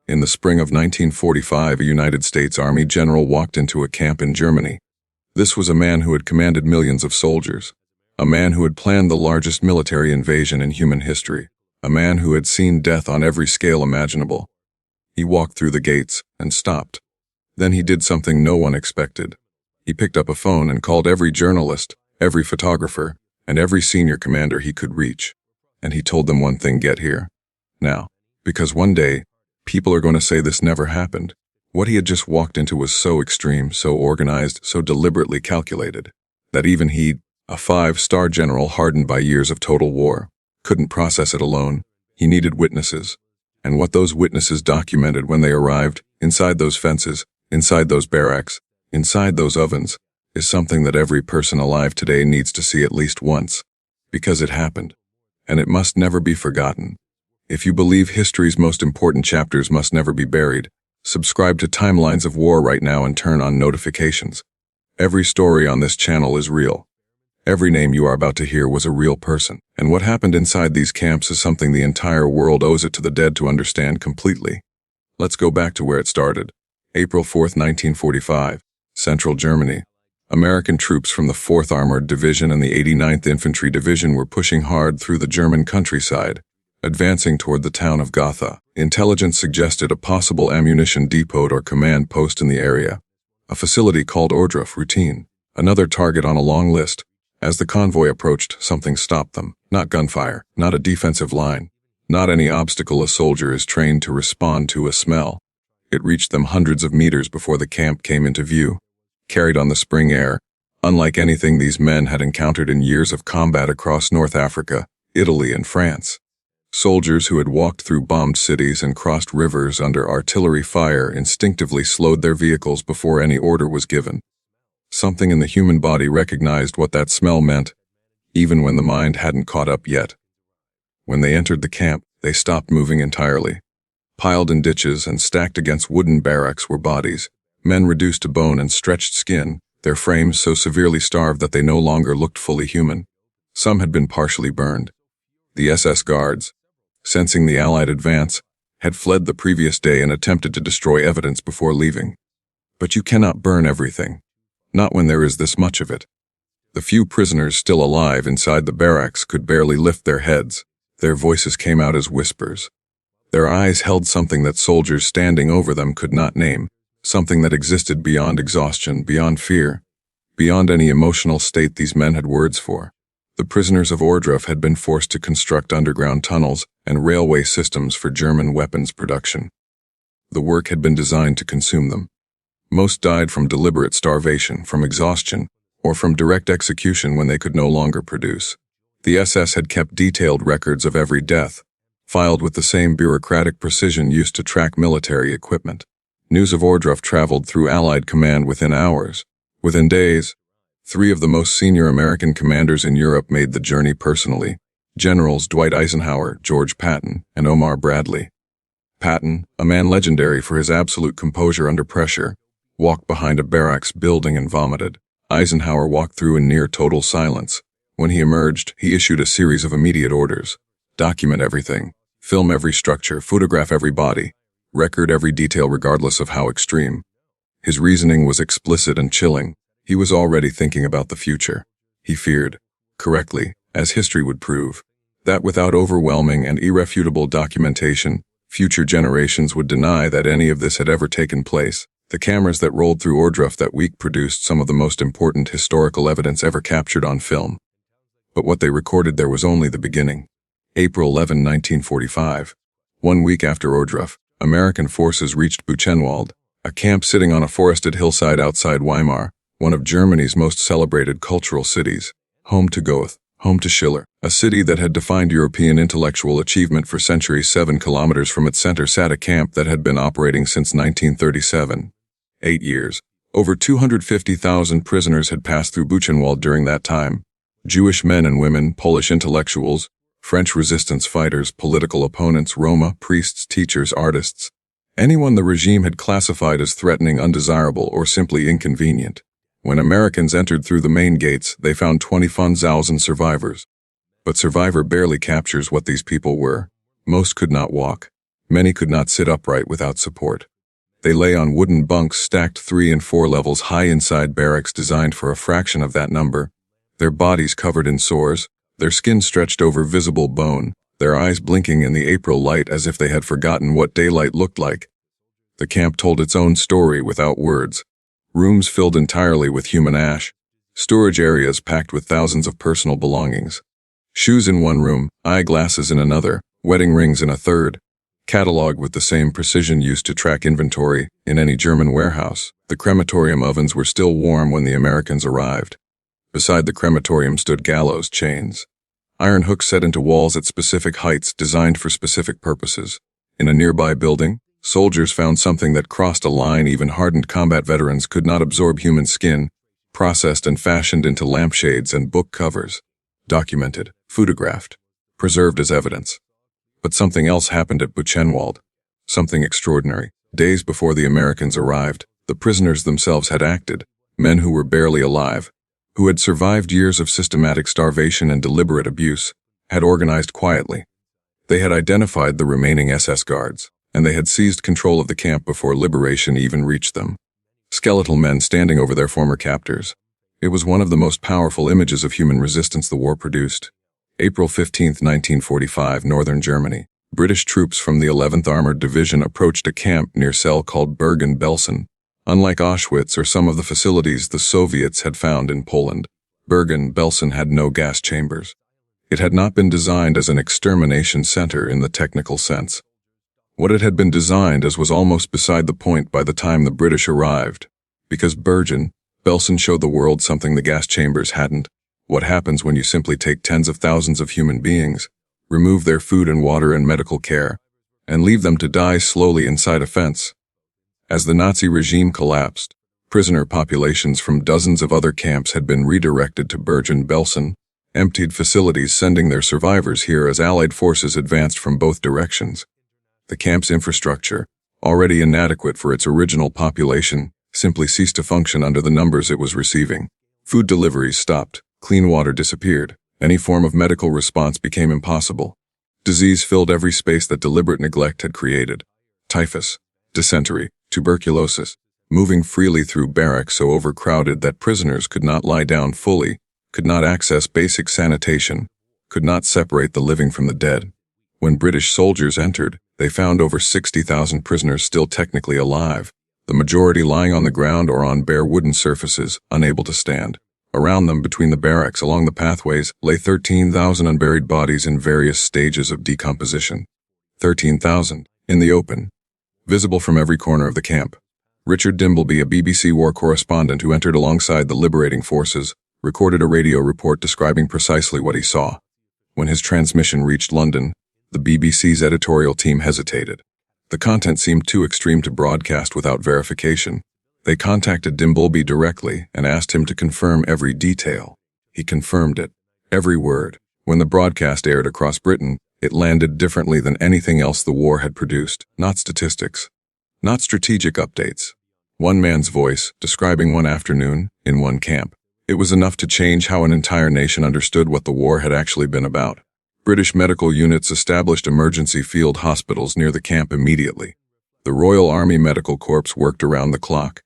In the spring of 1945, a United States Army general walked into a camp in Germany. This was a man who had commanded millions of soldiers, a man who had planned the largest military invasion in human history, a man who had seen death on every scale imaginable. He walked through the gates and stopped. Then he did something no one expected. He picked up a phone and called every journalist, every photographer, and every senior commander he could reach. And he told them one thing: get here. Now. Because one day, people are going to say this never happened. What he had just walked into was so extreme, so organized, so deliberately calculated, that even he, a 5-star general hardened by years of total war, couldn't process it alone. He needed witnesses. And what those witnesses documented when they arrived, inside those fences, inside those barracks, inside those ovens, is something that every person alive today needs to see at least once. Because it happened. And it must never be forgotten. If you believe history's most important chapters must never be buried, subscribe to Timelines of War right now and turn on notifications. Every story on this channel is real. Every name you are about to hear was a real person, and what happened inside these camps is something the entire world owes it to the dead to understand completely. Let's go back to where it started. April 4, 1945, Central Germany. American troops from the 4th Armored Division and the 89th Infantry Division were pushing hard through the German countryside, advancing toward the town of Gotha. Intelligence suggested a possible ammunition depot or command post in the area, a facility called Ohrdruf routine, another target on a long list. As the convoy approached, something stopped them. Not gunfire, not a defensive line, not any obstacle a soldier is trained to respond to: a smell. It reached them hundreds of meters before the camp came into view, carried on the spring air, unlike anything these men had encountered in years of combat across North Africa, Italy, and France. Soldiers who had walked through bombed cities and crossed rivers under artillery fire instinctively slowed their vehicles before any order was given. Something in the human body recognized what that smell meant, even when the mind hadn't caught up yet. When they entered the camp, they stopped moving entirely. Piled in ditches and stacked against wooden barracks were bodies, men reduced to bone and stretched skin, their frames so severely starved that they no longer looked fully human. Some had been partially burned. The SS guards, sensing the Allied advance, had fled the previous day and attempted to destroy evidence before leaving. But you cannot burn everything. Not when there is this much of it. The few prisoners still alive inside the barracks could barely lift their heads. Their voices came out as whispers. Their eyes held something that soldiers standing over them could not name, something that existed beyond exhaustion, beyond fear, beyond any emotional state these men had words for. The prisoners of Ohrdruf had been forced to construct underground tunnels and railway systems for German weapons production. The work had been designed to consume them. Most died from deliberate starvation, from exhaustion, or from direct execution when they could no longer produce. The SS had kept detailed records of every death, filed with the same bureaucratic precision used to track military equipment. News of Ohrdruf traveled through Allied command within hours. Within days, 3 of the most senior American commanders in Europe made the journey personally: Generals Dwight Eisenhower, George Patton, and Omar Bradley. Patton, a man legendary for his absolute composure under pressure, walked behind a barracks building and vomited. Eisenhower walked through in near total silence. When he emerged, he issued a series of immediate orders: document everything, film every structure, photograph every body, record every detail regardless of how extreme. His reasoning was explicit and chilling. He was already thinking about the future. He feared, correctly, as history would prove, that without overwhelming and irrefutable documentation, future generations would deny that any of this had ever taken place. The cameras that rolled through Ohrdruf that week produced some of the most important historical evidence ever captured on film. But what they recorded there was only the beginning. April 11, 1945. 1 week after Ohrdruf, American forces reached Buchenwald, a camp sitting on a forested hillside outside Weimar, one of Germany's most celebrated cultural cities, home to Goethe, home to Schiller, a city that had defined European intellectual achievement for centuries. 7 kilometers from its center sat a camp that had been operating since 1937. 8 years. Over 250,000 prisoners had passed through Buchenwald during that time. Jewish men and women, Polish intellectuals, French resistance fighters, political opponents, Roma, priests, teachers, artists. Anyone the regime had classified as threatening, undesirable, or simply inconvenient. When Americans entered through the main gates, they found 25,000 survivors. But survivor barely captures what these people were. Most could not walk. Many could not sit upright without support. They lay on wooden bunks stacked 3 and 4 levels high inside barracks designed for a fraction of that number, their bodies covered in sores, their skin stretched over visible bone, their eyes blinking in the April light as if they had forgotten what daylight looked like. The camp told its own story without words. Rooms filled entirely with human ash, storage areas packed with thousands of personal belongings. Shoes in one room, eyeglasses in another, wedding rings in a third. Catalogued with the same precision used to track inventory in any German warehouse. The crematorium ovens were still warm when the Americans arrived. Beside the crematorium stood gallows chains. Iron hooks set into walls at specific heights designed for specific purposes. In a nearby building, soldiers found something that crossed a line even hardened combat veterans could not absorb: human skin, processed and fashioned into lampshades and book covers. Documented, photographed, preserved as evidence. But something else happened at Buchenwald. Something extraordinary. Days before the Americans arrived, the prisoners themselves had acted. Men who were barely alive, who had survived years of systematic starvation and deliberate abuse, had organized quietly. They had identified the remaining SS guards, and they had seized control of the camp before liberation even reached them. Skeletal men standing over their former captors. It was one of the most powerful images of human resistance the war produced. April 15, 1945, northern Germany. British troops from the 11th Armored Division approached a camp near Celle called Bergen-Belsen. Unlike Auschwitz or some of the facilities the Soviets had found in Poland, Bergen-Belsen had no gas chambers. It had not been designed as an extermination center in the technical sense. What it had been designed as was almost beside the point by the time the British arrived, because Bergen-Belsen showed the world something the gas chambers hadn't. What happens when you simply take tens of thousands of human beings, remove their food and water and medical care, and leave them to die slowly inside a fence? As the Nazi regime collapsed, prisoner populations from dozens of other camps had been redirected to Bergen-Belsen, emptied facilities sending their survivors here as Allied forces advanced from both directions. The camp's infrastructure, already inadequate for its original population, simply ceased to function under the numbers it was receiving. Food deliveries stopped. Clean water disappeared. Any form of medical response became impossible. Disease filled every space that deliberate neglect had created. Typhus, dysentery, tuberculosis, moving freely through barracks so overcrowded that prisoners could not lie down fully, could not access basic sanitation, could not separate the living from the dead. When British soldiers entered, they found over 60,000 prisoners still technically alive, the majority lying on the ground or on bare wooden surfaces, unable to stand. Around them, between the barracks, along the pathways, lay 13,000 unburied bodies in various stages of decomposition. 13,000, in the open, visible from every corner of the camp. Richard Dimbleby, a BBC war correspondent who entered alongside the liberating forces, recorded a radio report describing precisely what he saw. When his transmission reached London, the BBC's editorial team hesitated. The content seemed too extreme to broadcast without verification. They contacted Dimbleby directly and asked him to confirm every detail. He confirmed it, every word. When the broadcast aired across Britain, it landed differently than anything else the war had produced. Not statistics, not strategic updates. One man's voice, describing one afternoon, in one camp. It was enough to change how an entire nation understood what the war had actually been about. British medical units established emergency field hospitals near the camp immediately. The Royal Army Medical Corps worked around the clock.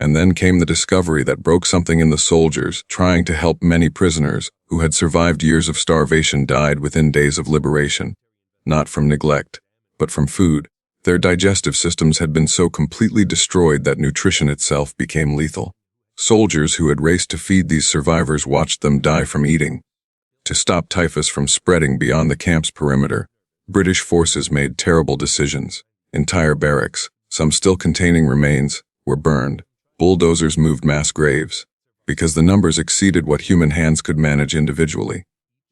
And then came the discovery that broke something in the soldiers trying to help. Many prisoners who had survived years of starvation died within days of liberation. Not from neglect, but from food. Their digestive systems had been so completely destroyed that nutrition itself became lethal. Soldiers who had raced to feed these survivors watched them die from eating. To stop typhus from spreading beyond the camp's perimeter, British forces made terrible decisions. Entire barracks, some still containing remains, were burned. Bulldozers moved mass graves, because the numbers exceeded what human hands could manage individually.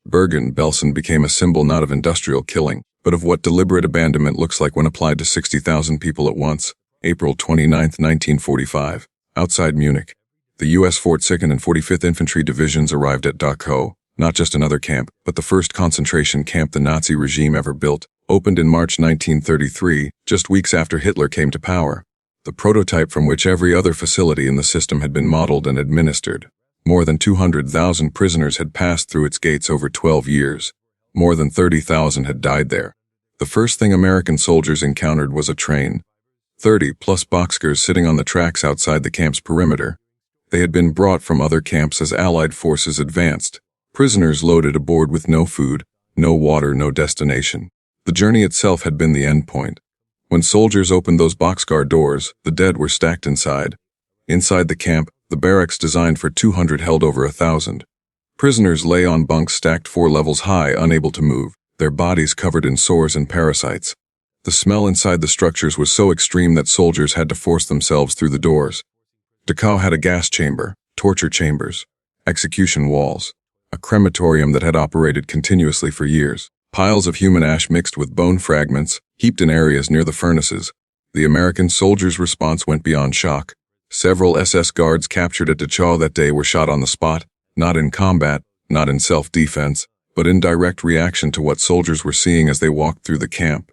Bergen-Belsen became a symbol not of industrial killing, but of what deliberate abandonment looks like when applied to 60,000 people at once. April 29, 1945. Outside Munich, the U.S. 42nd and 45th Infantry Divisions arrived at Dachau, not just another camp, but the first concentration camp the Nazi regime ever built, opened in March 1933, just weeks after Hitler came to power. The prototype from which every other facility in the system had been modeled and administered. More than 200,000 prisoners had passed through its gates over 12 years. More than 30,000 had died there. The first thing American soldiers encountered was a train. 30-plus boxcars sitting on the tracks outside the camp's perimeter. They had been brought from other camps as Allied forces advanced. Prisoners loaded aboard with no food, no water, no destination. The journey itself had been the end point. When soldiers opened those boxcar doors, the dead were stacked inside. Inside the camp, the barracks designed for 200 held over 1,000. Prisoners lay on bunks stacked 4 levels high, unable to move, their bodies covered in sores and parasites. The smell inside the structures was so extreme that soldiers had to force themselves through the doors. Dachau had a gas chamber, torture chambers, execution walls, a crematorium that had operated continuously for years. Piles of human ash mixed with bone fragments, heaped in areas near the furnaces. The American soldiers' response went beyond shock. Several SS guards captured at Dachau that day were shot on the spot, not in combat, not in self-defense, but in direct reaction to what soldiers were seeing as they walked through the camp.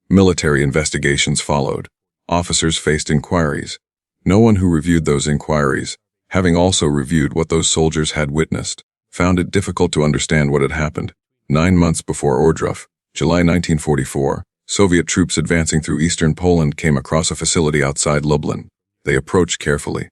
Military investigations followed. Officers faced inquiries. No one who reviewed those inquiries, having also reviewed what those soldiers had witnessed, found it difficult to understand what had happened. 9 months before Ohrdruf, July 1944, Soviet troops advancing through eastern Poland came across a facility outside Lublin. They approached carefully.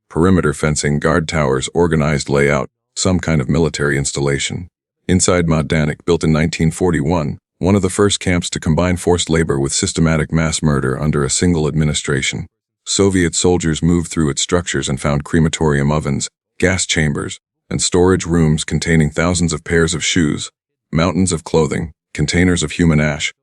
Perimeter fencing, guard towers, organized layout, some kind of military installation. Inside Majdanek, built in 1941, one of the first camps to combine forced labor with systematic mass murder under a single administration. Soviet soldiers moved through its structures and found crematorium ovens, gas chambers, and storage rooms containing thousands of pairs of shoes, mountains of clothing, containers of human ash,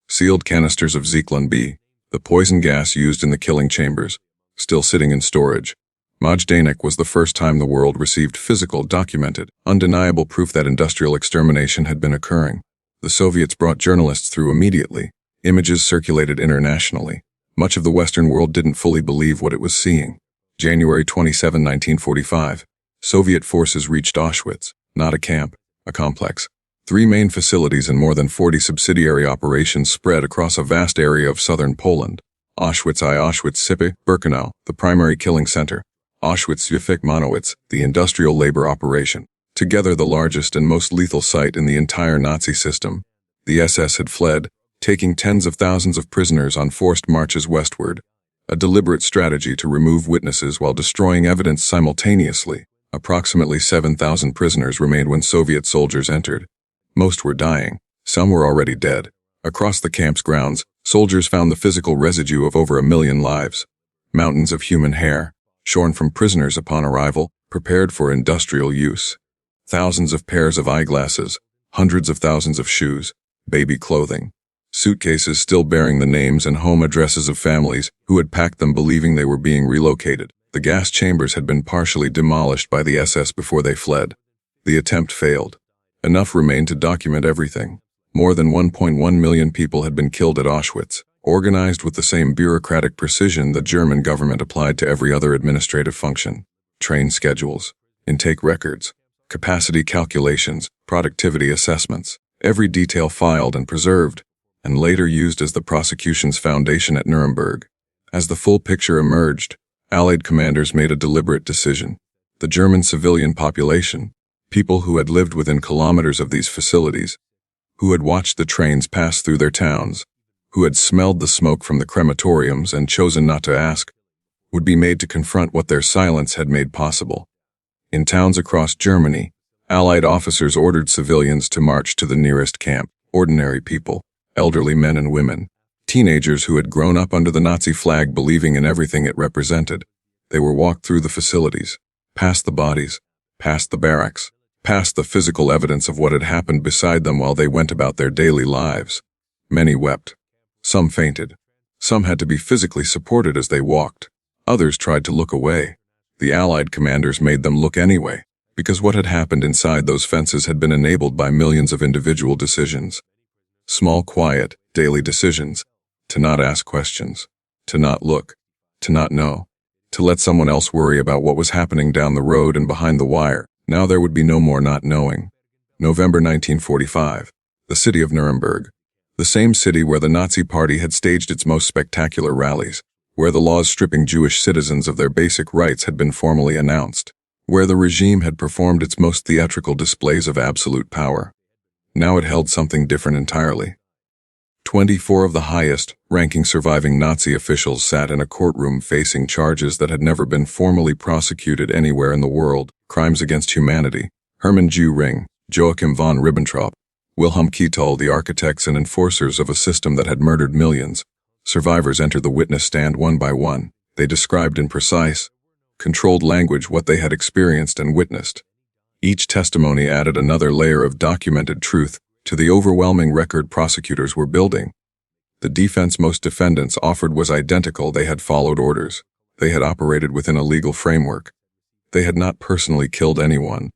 sealed canisters of Zyklon B, the poison gas used in the killing chambers, still sitting in storage. Majdanek was the first time the world received physical, documented, undeniable proof that industrial extermination had been occurring. The Soviets brought journalists through immediately. Images circulated internationally. Much of the Western world didn't fully believe what it was seeing. January 27, 1945. Soviet forces reached Auschwitz, not a camp, a complex. 3 main facilities and more than 40 subsidiary operations spread across a vast area of southern Poland. Auschwitz I, Auschwitz-Sippe, Birkenau, the primary killing center. Auschwitz-Manowitz, the industrial labor operation. Together the largest and most lethal site in the entire Nazi system. The SS had fled, taking tens of thousands of prisoners on forced marches westward. A deliberate strategy to remove witnesses while destroying evidence simultaneously. Approximately 7,000 prisoners remained when Soviet soldiers entered. Most were dying. Some were already dead. Across the camp's grounds, soldiers found the physical residue of over 1 million lives. Mountains of human hair, shorn from prisoners upon arrival, prepared for industrial use. Thousands of pairs of eyeglasses, hundreds of thousands of shoes, baby clothing. Suitcases still bearing the names and home addresses of families who had packed them believing they were being relocated. The gas chambers had been partially demolished by the SS before they fled. The attempt failed. Enough remained to document everything. More than 1.1 million people had been killed at Auschwitz, organized with the same bureaucratic precision the German government applied to every other administrative function. Train schedules, intake records, capacity calculations, productivity assessments, every detail filed and preserved, and later used as the prosecution's foundation at Nuremberg. As the full picture emerged, Allied commanders made a deliberate decision. The German civilian population, people who had lived within kilometers of these facilities, who had watched the trains pass through their towns, who had smelled the smoke from the crematoriums and chosen not to ask, would be made to confront what their silence had made possible. In towns across Germany, Allied officers ordered civilians to march to the nearest camp, ordinary people, elderly men and women, teenagers who had grown up under the Nazi flag believing in everything it represented. They were walked through the facilities, past the bodies, past the barracks, past the physical evidence of what had happened beside them while they went about their daily lives. Many wept. Some fainted. Some had to be physically supported as they walked. Others tried to look away. The Allied commanders made them look anyway, because what had happened inside those fences had been enabled by millions of individual decisions. Small, quiet, daily decisions. To not ask questions. To not look. To not know. To let someone else worry about what was happening down the road and behind the wire. Now there would be no more not knowing. November 1945. The city of Nuremberg. The same city where the Nazi Party had staged its most spectacular rallies, where the laws stripping Jewish citizens of their basic rights had been formally announced, where the regime had performed its most theatrical displays of absolute power. Now it held something different entirely. 24 of the highest-ranking surviving Nazi officials sat in a courtroom facing charges that had never been formally prosecuted anywhere in the world, crimes against humanity. Hermann Göring, Joachim von Ribbentrop, Wilhelm Keitel, the architects and enforcers of a system that had murdered millions. Survivors entered the witness stand one by one. They described in precise, controlled language what they had experienced and witnessed. Each testimony added another layer of documented truth to the overwhelming record prosecutors were building. The defense most defendants offered was identical. They had followed orders. They had operated within a legal framework. They had not personally killed anyone.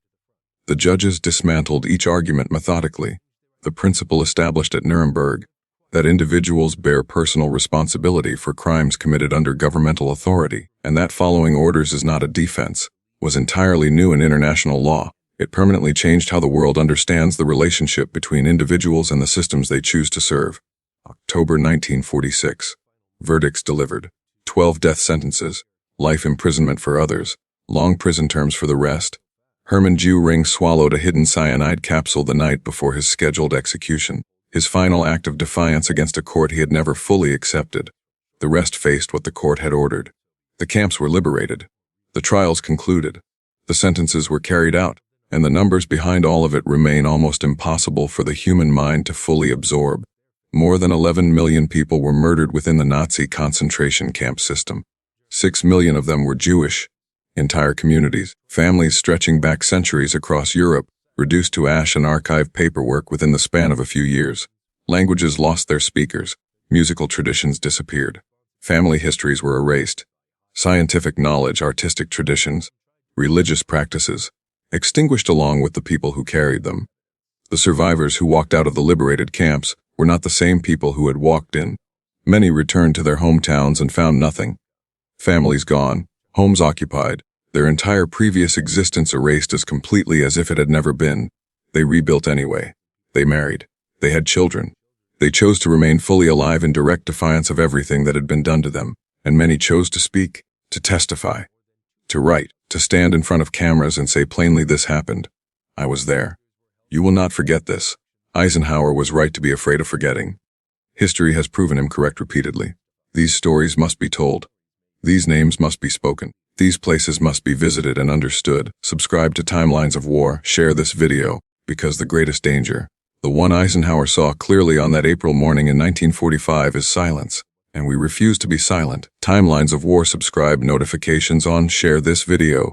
The judges dismantled each argument methodically. The principle established at Nuremberg, that individuals bear personal responsibility for crimes committed under governmental authority, and that following orders is not a defense, was entirely new in international law. It permanently changed how the world understands the relationship between individuals and the systems they choose to serve. October 1946. Verdicts delivered. 12 death sentences, life imprisonment for others, long prison terms for the rest. Hermann Göring swallowed a hidden cyanide capsule the night before his scheduled execution, his final act of defiance against a court he had never fully accepted. The rest faced what the court had ordered. The camps were liberated. The trials concluded. The sentences were carried out, and the numbers behind all of it remain almost impossible for the human mind to fully absorb. More than 11 million people were murdered within the Nazi concentration camp system. 6 million of them were Jewish. Entire communities, families stretching back centuries across Europe, reduced to ash and archived paperwork within the span of a few years. Languages lost their speakers. Musical traditions disappeared. Family histories were erased. Scientific knowledge, artistic traditions, religious practices, extinguished along with the people who carried them. The survivors who walked out of the liberated camps were not the same people who had walked in. Many returned to their hometowns and found nothing. Families gone, homes occupied, their entire previous existence erased as completely as if it had never been. They rebuilt anyway. They married. They had children. They chose to remain fully alive in direct defiance of everything that had been done to them, and many chose to speak, to testify, to write, to stand in front of cameras and say plainly, this happened. I was there. You will not forget this. Eisenhower was right to be afraid of forgetting. History has proven him correct repeatedly. These stories must be told. These names must be spoken. These places must be visited and understood. Subscribe to Timelines of War. Share this video, because the greatest danger, the one Eisenhower saw clearly on that April morning in 1945, is silence. And we refuse to be silent. Timelines of War. Subscribe, notifications on, share this video.